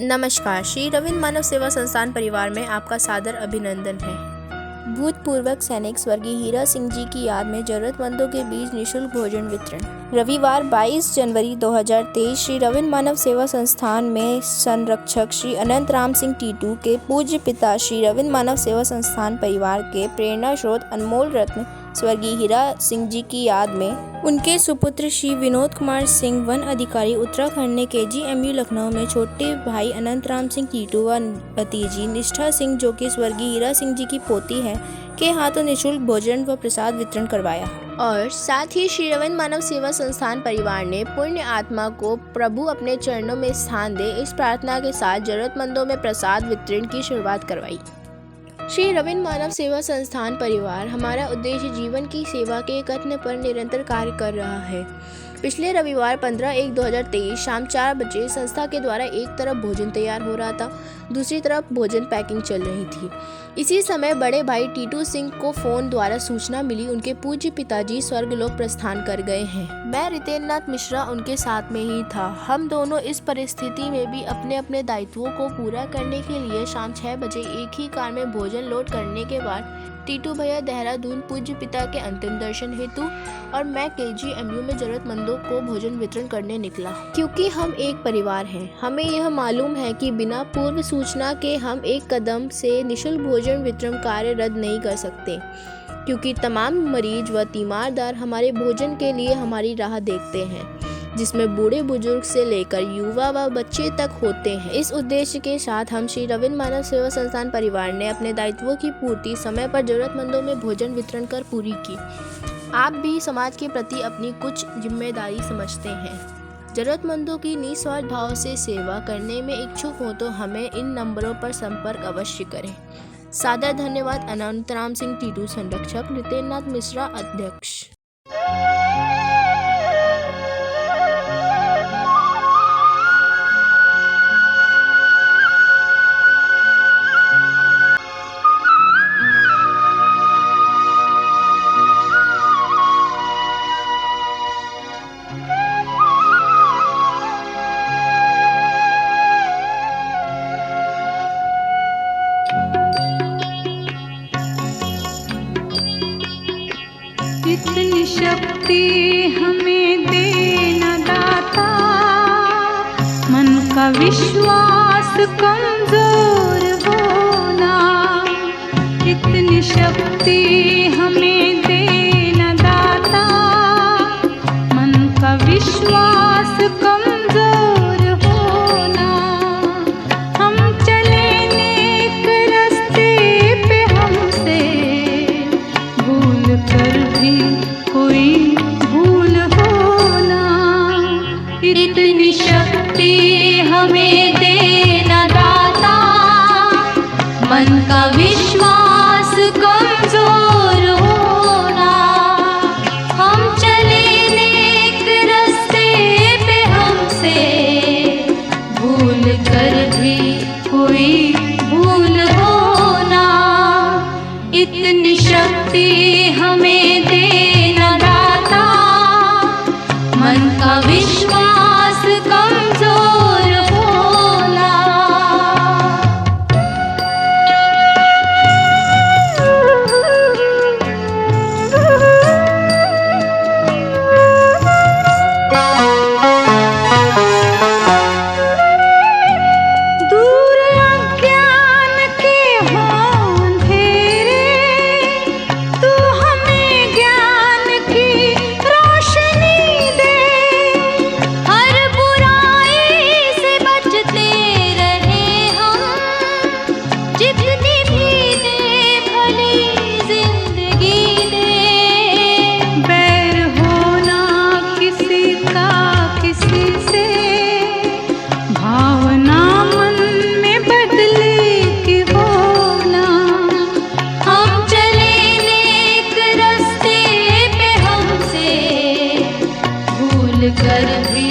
नमस्कार। श्री रविन्द्र मानव सेवा संस्थान परिवार में आपका सादर अभिनंदन है। भूतपूर्व सैनिक स्वर्गीय हीरा सिंह जी की याद में जरूरतमंदों के बीच निःशुल्क भोजन वितरण। रविवार 22 जनवरी 2023 श्री रविन्द्र मानव सेवा संस्थान में संरक्षक श्री अनंत राम सिंह टीटू के पूज्य पिता श्री रविन्द्र मानव सेवा संस्थान परिवार के प्रेरणा स्रोत अनमोल रत्न स्वर्गीय हीरा सिंह जी की याद में उनके सुपुत्र श्री विनोद कुमार सिंह वन अधिकारी उत्तराखंड ने KGMU लखनऊ में छोटे भाई अनंत राम सिंह टीटू व भतीजी निष्ठा सिंह जो कि स्वर्गीय हीरा सिंह जी की पोती है के हाथों निःशुल्क भोजन व प्रसाद वितरण करवाया। और साथ ही श्री रविन्द्र मानव सेवा संस्थान परिवार ने पुण्य आत्मा को प्रभु अपने चरणों में स्थान दे इस प्रार्थना के साथ जरूरतमंदों में प्रसाद वितरण की शुरुआत करवाई। श्री रविन्द्र मानव सेवा संस्थान परिवार हमारा उद्देश्य जीवन की सेवा के कथन पर निरंतर कार्य कर रहा है। पिछले रविवार 15/1/2023 शाम 4 बजे संस्था के द्वारा एक तरफ भोजन तैयार हो रहा था, दूसरी तरफ भोजन पैकिंग चल रही थी। इसी समय बड़े भाई टीटू सिंह को फोन द्वारा सूचना मिली उनके पूज्य पिताजी स्वर्गलोक प्रस्थान कर गए हैं। मैं रितेन्द्रनाथ मिश्रा उनके साथ में ही था। हम दोनों इस परिस्थिति में भी अपने अपने दायित्वों को पूरा करने के लिए शाम 6 बजे एक ही कार में भोजन लोड करने के बाद टीटू भैया देहरादून पूज्य पिता के अंतिम दर्शन हेतु और मैं KGMU में जरूरतमंदों को भोजन वितरण करने निकला। क्योंकि हम एक परिवार हैं, हमें यह मालूम है कि बिना पूर्व सूचना के हम एक कदम से निःशुल्क भोजन वितरण कार्य रद्द नहीं कर सकते, क्योंकि तमाम मरीज व तीमारदार हमारे भोजन के लिए हमारी राह देखते हैं, जिसमें बूढ़े बुजुर्ग से लेकर युवा व बच्चे तक होते हैं। इस उद्देश्य के साथ हम श्री रविन्द्र मानव सेवा संस्थान परिवार ने अपने दायित्वों की पूर्ति समय पर जरूरतमंदों में भोजन वितरण कर पूरी की। आप भी समाज के प्रति अपनी कुछ जिम्मेदारी समझते हैं। जरूरतमंदों की निस्वार्थ भाव से सेवा करने में इच्छुक हो तो हमें इन नंबरों पर संपर्क अवश्य करें। सादर धन्यवाद। अनंत राम सिंह टीटू संरक्षक, रितेन्द्रनाथ मिश्रा अध्यक्ष। इतनी शक्ति हमें देना दाता, मन का विश्वास कमजोर होना। इतनी शक्ति हमें देना दाता, मन का विश्वास कमजोर होना। हम चले नेक रास्ते पे हमसे भूल कर भी कोई भूल होना। इतनी शक्ति हमें देना दाता, मन का विश्वास कमजोर होना। हम चले नेक रास्ते पे हमसे भूल कर भी कोई भूल होना। इतनी शक्ति हमें देना दाता, मन का विश्वास कमजोर होना। दूर अज्ञान के हों अंधेरे, तू हमें ज्ञान की रोशनी दे। हर बुराई से बचते रहे हम, जितनी भी दे भली जिंदगी दे। बैर होना किसी का किसी से, भावना मन में बदले की होना। हम चले नेक रास्ते पे हमसे भूल कर भी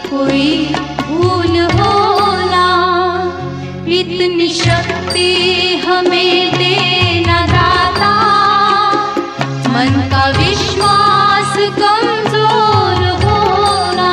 कोई भूल होना। इतनी शक्ति हमें देना दाता, मन का विश्वास कमजोर होना।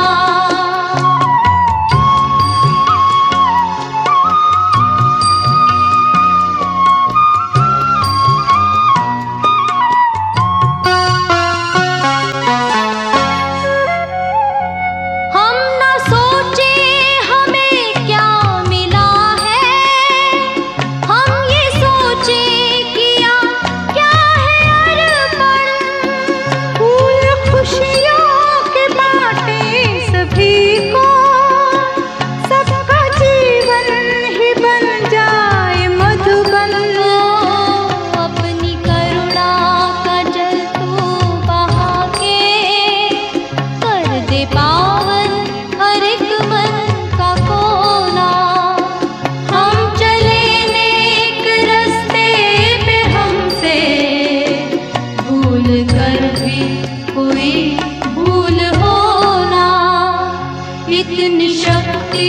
शक्ति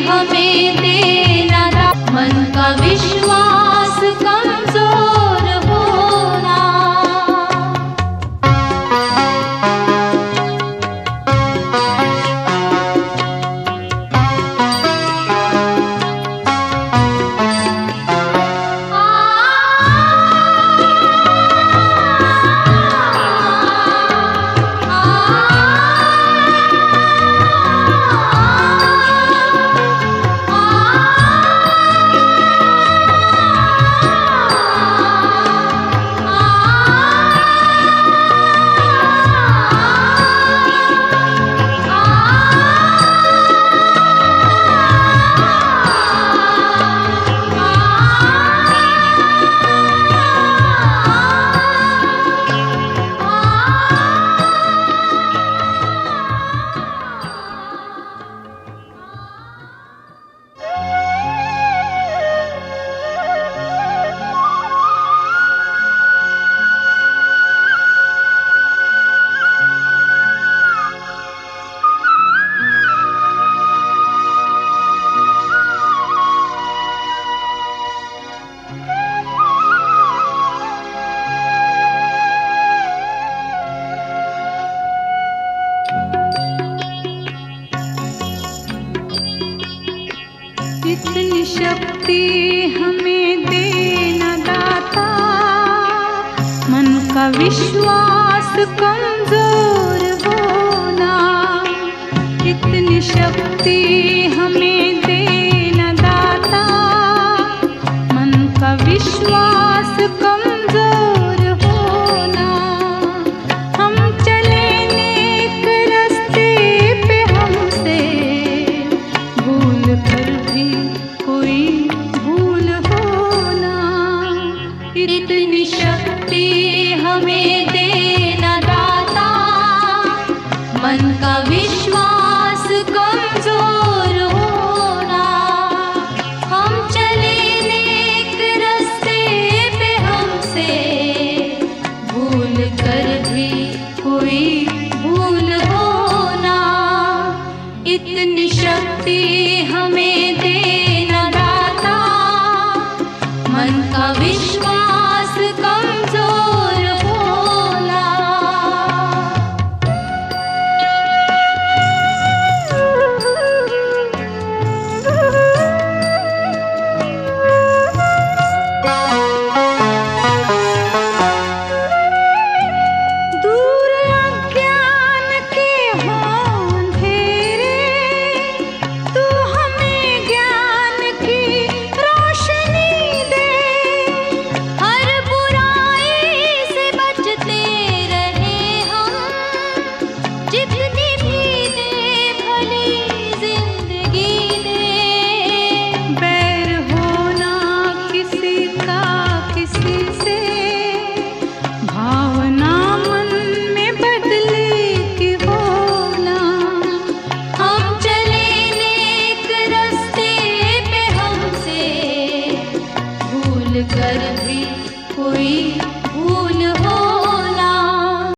हमें देना मन का विश्वास कमजोर होना। इतनी शक्ति हमें देना दाता मन का विश्वास कमजोर होना। इतनी शक्ति हमें देना दाता मन का विश्वास कमजोर होना। हम चले नेक रास्ते पे हमसे भूल कर भी कोई भूल होना। इतनी शक्ति हमें देना दाता मन का विश्वास कमजोर होना। हम चले नेक रास्ते पे हमसे भूल कर भी कोई भूल होना। इतनी शक्ति हमें देना दाता मन का विश्वास कमजोर होना। दूर अज्ञान के हों अंधेरे, तू हमें ज्ञान की रोशनी दे। हर बुराई से बचते रहे हम, जितनी भी दे भली जिंदगी दे। बैर होना किसी का किसी से, भावना मन में बदले की होना। हम चले नेक रास्ते पे हमसे भूल कर भी कोई भूल हो